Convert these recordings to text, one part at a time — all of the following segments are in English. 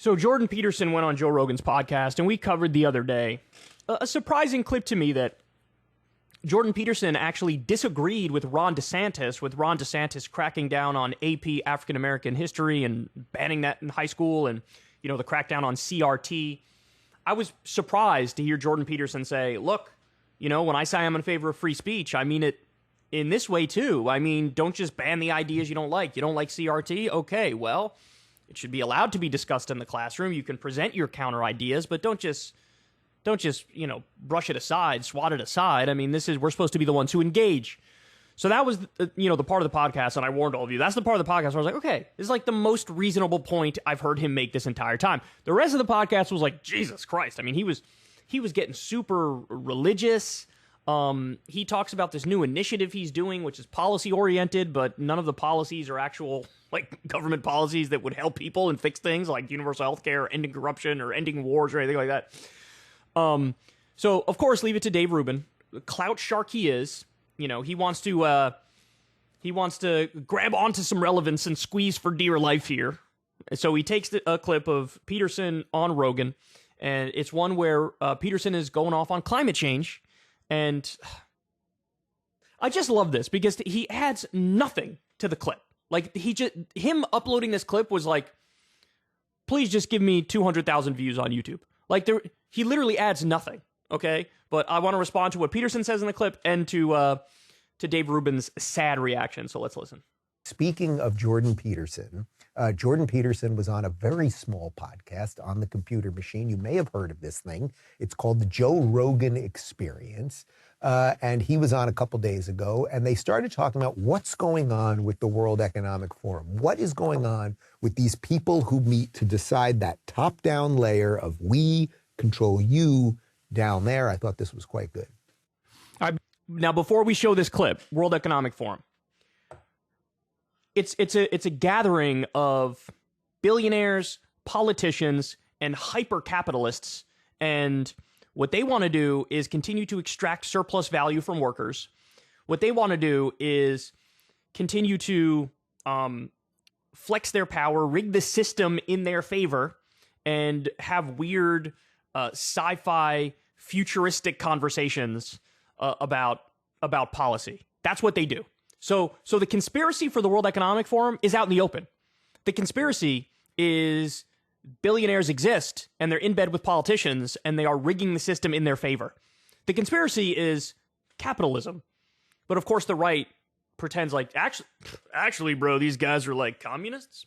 So Jordan Peterson went on Joe Rogan's podcast, and we covered the other day a surprising clip to me that Jordan Peterson actually disagreed with Ron DeSantis cracking down on AP African American history and banning that in high school, and the crackdown on CRT. I was surprised to hear Jordan Peterson say, look, when I say I'm in favor of free speech, I mean it in this way too. I mean, don't just ban the ideas you don't like. You don't like CRT? Okay, well, it should be allowed to be discussed in the classroom. You can present your counter ideas, but don't just brush it aside, swat it aside. I mean, we're supposed to be the ones who engage. So that was, the part of the podcast, and I warned all of you, that's the part of the podcast where I was like, okay, this is like the most reasonable point I've heard him make this entire time. The rest of the podcast was like, Jesus Christ. I mean, he was getting super religious. He talks about this new initiative he's doing, which is policy-oriented, but none of the policies are actual, government policies that would help people and fix things like universal health care, or ending corruption, or ending wars, or anything like that. So, of course, leave it to Dave Rubin. Clout shark he is. He wants to grab onto some relevance and squeeze for dear life here. So he takes a clip of Peterson on Rogan, and it's one where Peterson is going off on climate change. And I just love this because he adds nothing to the clip. Him uploading this clip was like, please just give me 200,000 views on YouTube. He literally adds nothing, okay? But I want to respond to what Peterson says in the clip and to Dave Rubin's sad reaction. So let's listen. Speaking of Jordan Peterson was on a very small podcast on the computer machine. You may have heard of this thing. It's called the Joe Rogan Experience. And he was on a couple days ago, and they started talking about what's going on with the World Economic Forum. What is going on with these people who meet to decide that top-down layer of we control you down there? I thought this was quite good. Now, before we show this clip, World Economic Forum, it's a gathering of billionaires, politicians, and hyper-capitalists, and what they want to do is continue to extract surplus value from workers. What they want to do is continue to flex their power, rig the system in their favor, and have weird sci-fi futuristic conversations about policy. That's what they do. So the conspiracy for the World Economic Forum is out in the open. The conspiracy is billionaires exist and they're in bed with politicians and they are rigging the system in their favor. The conspiracy is capitalism. But of course the right pretends actually, bro, these guys are like communists.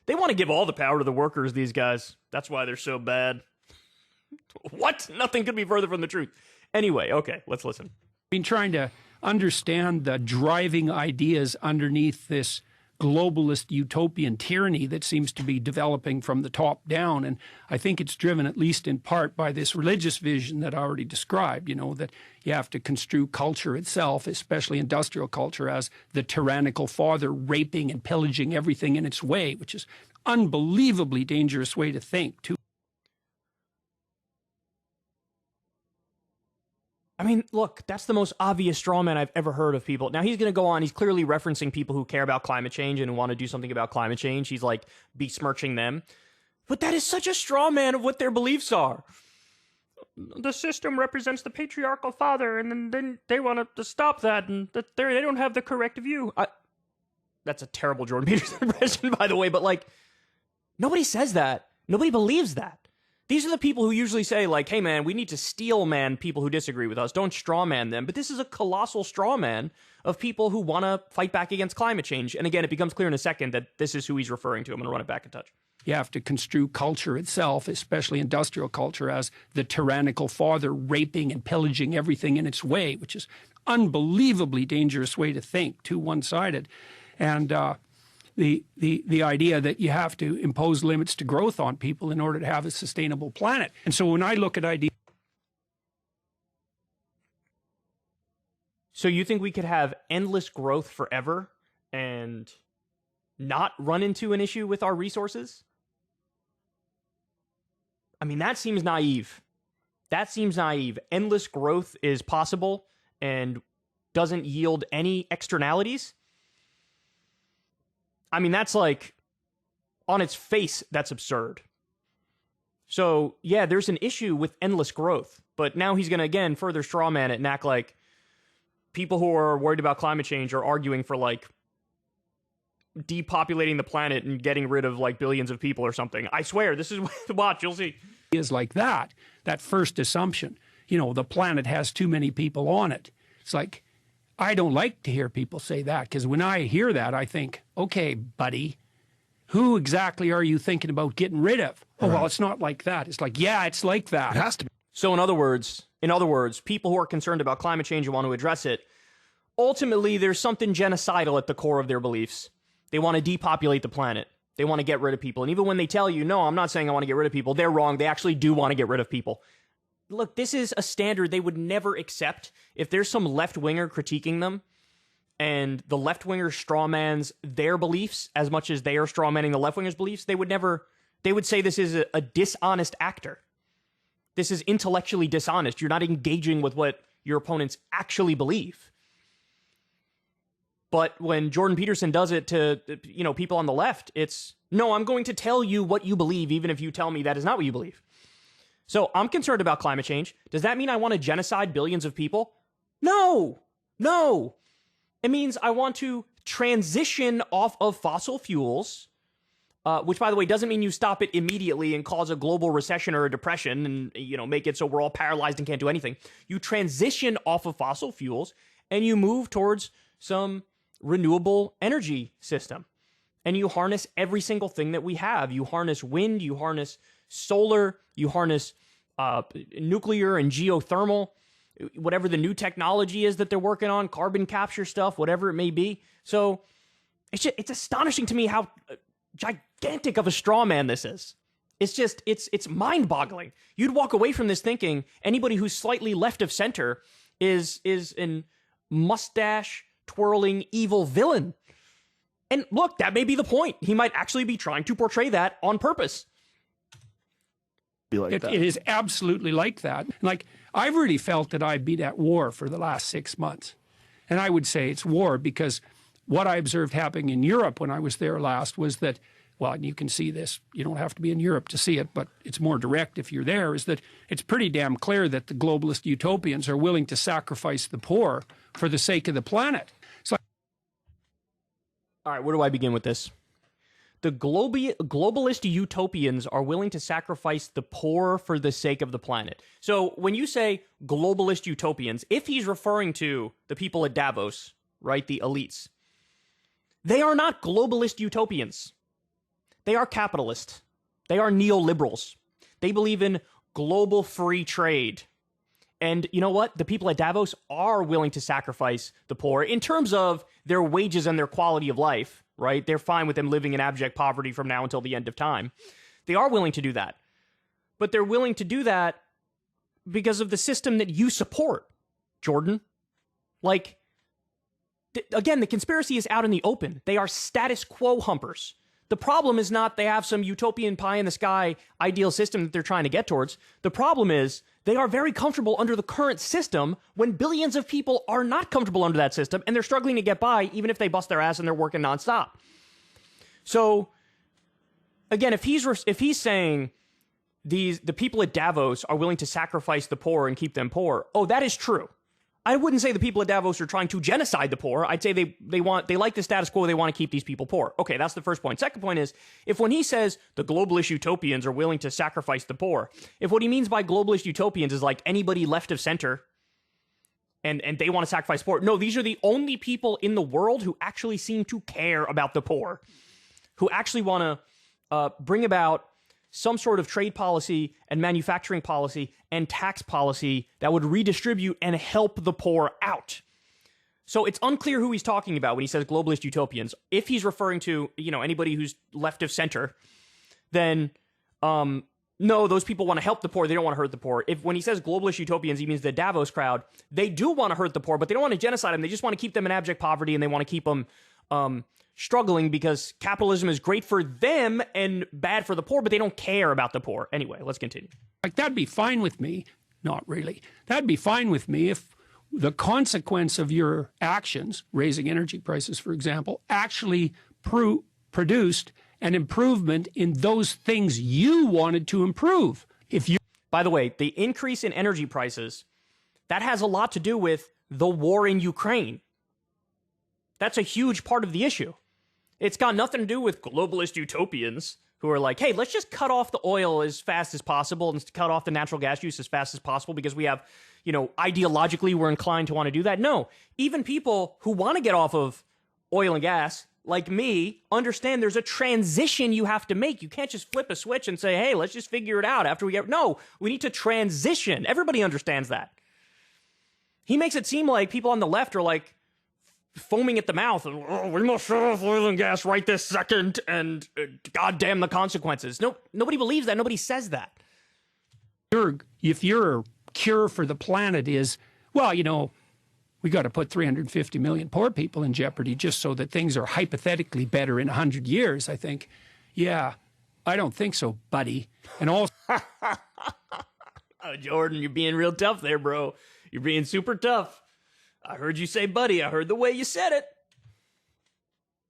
They want to give all the power to the workers, these guys. That's why they're so bad. What? Nothing could be further from the truth. Anyway, okay, let's listen. Been trying to understand the driving ideas underneath this globalist utopian tyranny that seems to be developing from the top down. And I think it's driven, at least in part, by this religious vision that I already described, that you have to construe culture itself, especially industrial culture, as the tyrannical father raping and pillaging everything in its way, which is an unbelievably dangerous way to think, too. I mean, look, that's the most obvious straw man I've ever heard of people. Now, he's going to go on. He's clearly referencing people who care about climate change and want to do something about climate change. He's like besmirching them. But that is such a straw man of what their beliefs are. The system represents the patriarchal father, and then they want to stop that, and that they don't have the correct view. That's a terrible Jordan Peterson impression, by the way, but nobody says that. Nobody believes that. These are the people who usually say, hey, man, we need to steel man people who disagree with us. Don't straw man them. But this is a colossal straw man of people who want to fight back against climate change. And again, it becomes clear in a second that this is who he's referring to. I'm going to run it back a touch. You have to construe culture itself, especially industrial culture, as the tyrannical father raping and pillaging everything in its way, which is an unbelievably dangerous way to think, too one-sided. And the idea that you have to impose limits to growth on people in order to have a sustainable planet. And so when I look at ideas... So you think we could have endless growth forever and not run into an issue with our resources? I mean, that seems naive. That seems naive. Endless growth is possible and doesn't yield any externalities. I mean, that's on its face, that's absurd. So, yeah, there's an issue with endless growth. But now he's going to, again, further strawman it and act like people who are worried about climate change are arguing for, like, depopulating the planet and getting rid of, like, billions of people or something. I swear, this is watch, you'll see. Is like that first assumption. You know, the planet has too many people on it. It's like, I don't like to hear people say that, because when I hear that, I think, okay, buddy, who exactly are you thinking about getting rid of? Oh, well, it's not like that. It's like, yeah, it's like that. It has to be. So in other words, people who are concerned about climate change and want to address it, ultimately there's something genocidal at the core of their beliefs. They want to depopulate the planet. They want to get rid of people. And even when they tell you, no, I'm not saying I want to get rid of people, they're wrong. They actually do want to get rid of people. Look, this is a standard they would never accept. If there's some left-winger critiquing them, and the left-winger strawmans their beliefs as much as they are strawmanning the left-wingers' beliefs, they would say this is a dishonest actor. This is intellectually dishonest. You're not engaging with what your opponents actually believe. But when Jordan Peterson does it to, people on the left, it's, no, I'm going to tell you what you believe, even if you tell me that is not what you believe. So I'm concerned about climate change. Does that mean I want to genocide billions of people? No. It means I want to transition off of fossil fuels, which, by the way, doesn't mean you stop it immediately and cause a global recession or a depression and, make it so we're all paralyzed and can't do anything. You transition off of fossil fuels and you move towards some renewable energy system. And you harness every single thing that we have. You harness wind, you harness solar, you harness nuclear and geothermal, whatever the new technology is that they're working on, carbon capture stuff, whatever it may be. So it's astonishing to me how gigantic of a straw man this is. It's mind-boggling. You'd walk away from this thinking anybody who's slightly left of center is an mustache-twirling evil villain. And look, that may be the point. He might actually be trying to portray that on purpose. It is absolutely like that. Like, I've really felt that I've been at war for the last 6 months. And I would say it's war because what I observed happening in Europe when I was there last was that, well, and you can see this, you don't have to be in Europe to see it, but it's more direct if you're there, is that it's pretty damn clear that the globalist utopians are willing to sacrifice the poor for the sake of the planet. So, all right, where do I begin with this? The globalist utopians are willing to sacrifice the poor for the sake of the planet. So when you say globalist utopians, if he's referring to the people at Davos, right, the elites, they are not globalist utopians. They are capitalist. They are neoliberals. They believe in global free trade. And you know what? The people at Davos are willing to sacrifice the poor in terms of their wages and their quality of life, right? They're fine with them living in abject poverty from now until the end of time. They are willing to do that. But they're willing to do that because of the system that you support, Jordan. Like, again, the conspiracy is out in the open. They are status quo humpers. The problem is not they have some utopian pie-in-the-sky ideal system that they're trying to get towards. The problem is they are very comfortable under the current system when billions of people are not comfortable under that system and they're struggling to get by even if they bust their ass and they're working nonstop. So, again, if he's saying the people at Davos are willing to sacrifice the poor and keep them poor, oh, that is true. I wouldn't say the people at Davos are trying to genocide the poor. I'd say they like the status quo. They want to keep these people poor. Okay, that's the first point. Second point is, if when he says the globalist utopians are willing to sacrifice the poor, if what he means by globalist utopians is like anybody left of center and they want to sacrifice poor, no, these are the only people in the world who actually seem to care about the poor, who actually want to bring about some sort of trade policy and manufacturing policy and tax policy that would redistribute and help the poor out. So it's unclear who he's talking about when he says globalist utopians. If he's referring to, anybody who's left of center, then no, those people want to help the poor. They don't want to hurt the poor. When he says globalist utopians, he means the Davos crowd. They do want to hurt the poor, but they don't want to genocide them. They just want to keep them in abject poverty and they want to keep them struggling because capitalism is great for them and bad for the poor, but they don't care about the poor. Anyway, let's continue. Like, that'd be fine with me. Not really. That'd be fine with me if the consequence of your actions, raising energy prices, for example, actually produced an improvement in those things you wanted to improve. By the way, the increase in energy prices, that has a lot to do with the war in Ukraine. That's a huge part of the issue. It's got nothing to do with globalist utopians who are like, hey, let's just cut off the oil as fast as possible and cut off the natural gas use as fast as possible because we have, ideologically we're inclined to want to do that. No, even people who want to get off of oil and gas, like me, understand there's a transition you have to make. You can't just flip a switch and say, hey, let's just figure it out after we get... No, we need to transition. Everybody understands that. He makes it seem like people on the left are like foaming at the mouth and, we must shut off oil and gas right this second and goddamn the consequences. No, nobody believes that. Nobody says that. If your cure for the planet is, we got to put 350 million poor people in jeopardy just so that things are hypothetically better in 100 years, I think. Yeah, I don't think so, buddy. And also... Oh, Jordan, you're being real tough there, bro. You're being super tough. I heard you say buddy. I heard the way you said it.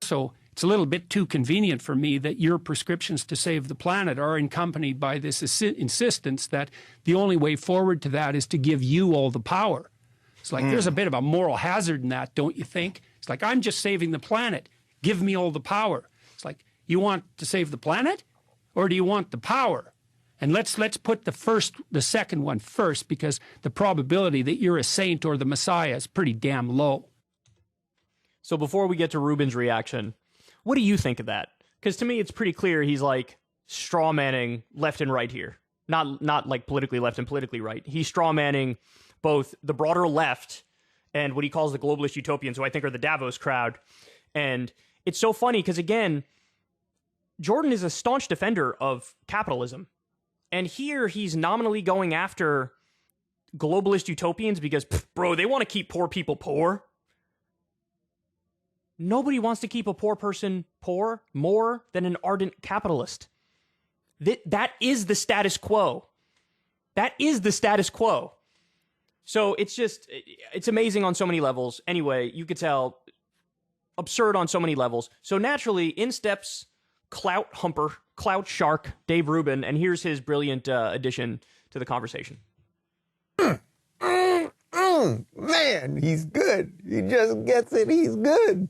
So it's a little bit too convenient for me that your prescriptions to save the planet are accompanied by this insistence that the only way forward to that is to give you all the power. It's like there's a bit of a moral hazard in that, don't you think? It's like, I'm just saving the planet. Give me all the power. It's like, you want to save the planet or do you want the power? And let's put the second one first, because the probability that you're a saint or the Messiah is pretty damn low. So before we get to Rubin's reaction, what do you think of that? Because to me, it's pretty clear he's like straw manning left and right here. Not like politically left and politically right. He's straw manning both the broader left and what he calls the globalist utopians, who I think are the Davos crowd. And it's so funny because, again, Jordan is a staunch defender of capitalism. And here he's nominally going after globalist utopians because, bro, they want to keep poor people poor. Nobody wants to keep a poor person poor more than an ardent capitalist. That is the status quo. That is the status quo. So it's amazing on so many levels. Anyway, you could tell, absurd on so many levels. So naturally, in steps clout humper, clout shark, Dave Rubin, and here's his brilliant addition to the conversation. Man, he's good. He just gets it. He's good.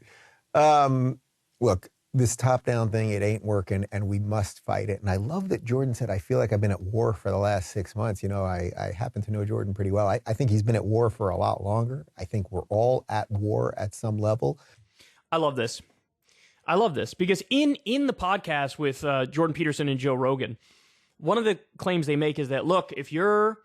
Look, this top-down thing, it ain't working, and we must fight it. And I love that Jordan said, I feel like I've been at war for the last 6 months. I happen to know Jordan pretty well. I think he's been at war for a lot longer. I think we're all at war at some level. I love this. Because in the podcast with Jordan Peterson and Joe Rogan, one of the claims they make is that, look, if you're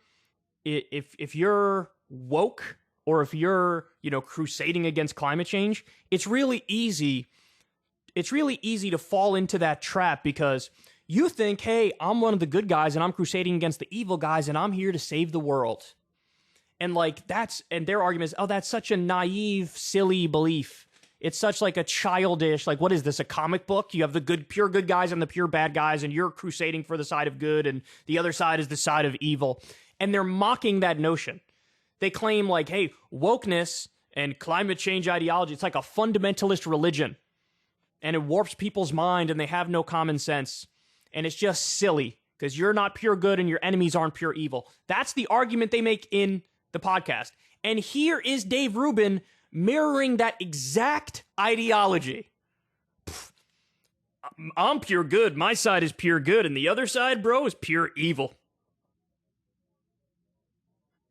woke or if you're, crusading against climate change, it's really easy to fall into that trap because you think, hey, I'm one of the good guys and I'm crusading against the evil guys and I'm here to save the world. And and their argument is, oh, that's such a naive, silly belief. It's such like a childish, what is this, a comic book? You have the pure good guys and the pure bad guys, and you're crusading for the side of good, and the other side is the side of evil. And they're mocking that notion. They claim hey, wokeness and climate change ideology, it's like a fundamentalist religion. And it warps people's mind, and they have no common sense. And it's just silly, because you're not pure good and your enemies aren't pure evil. That's the argument they make in the podcast. And here is Dave Rubin mirroring that exact ideology. I'm pure good. My side is pure good. And the other side, bro, is pure evil.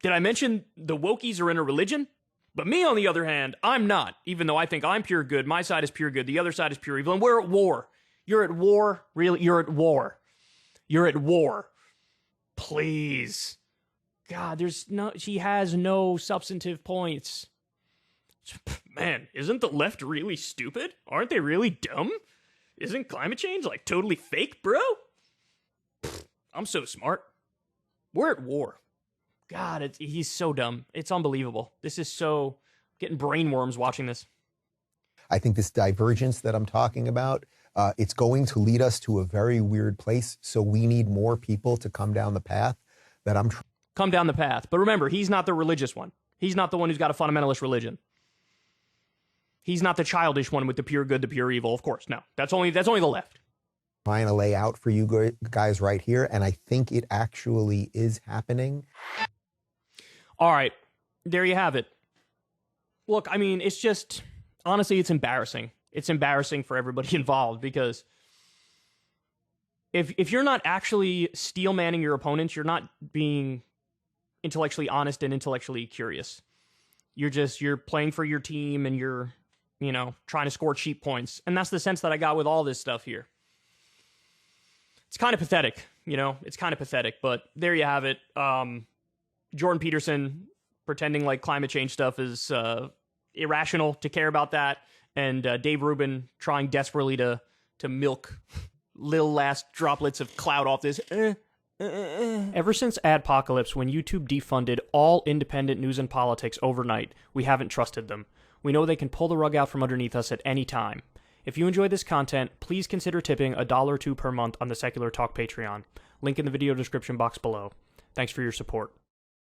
Did I mention the wokies are in a religion? But me, on the other hand, I'm not. Even though I think I'm pure good, my side is pure good. The other side is pure evil. And we're at war. You're at war. Really? You're at war. You're at war. Please. God, she has no substantive points. Man, isn't the left really stupid? Aren't they really dumb? Isn't climate change totally fake, bro? I'm so smart. We're at war. God, he's so dumb. It's unbelievable. This is so getting brainworms watching this. I think this divergence that I'm talking about, it's going to lead us to a very weird place. So we need more people to come down the path that I'm trying. Come down the path. But remember, he's not the religious one. He's not the one who's got a fundamentalist religion. He's not the childish one with the pure good, the pure evil. Of course, no. That's only the left. trying to lay out for you guys right here, and I think it actually is happening. All right, there you have it. Look, I mean, it's just, honestly, it's embarrassing. It's embarrassing for everybody involved, because if you're not actually steel manning your opponents, you're not being intellectually honest and intellectually curious. You're playing for your team, and you're, trying to score cheap points. And that's the sense that I got with all this stuff here. It's kind of pathetic, it's kind of pathetic, but there you have it. Jordan Peterson pretending like climate change stuff is irrational to care about that, and Dave Rubin trying desperately to milk little last droplets of cloud off this. Ever since Adpocalypse, when YouTube defunded all independent news and politics overnight, we haven't trusted them. We know they can pull the rug out from underneath us at any time. If you enjoy this content, please consider tipping $1 or $2 per month on the Secular Talk Patreon. Link in the video description box below. Thanks for your support.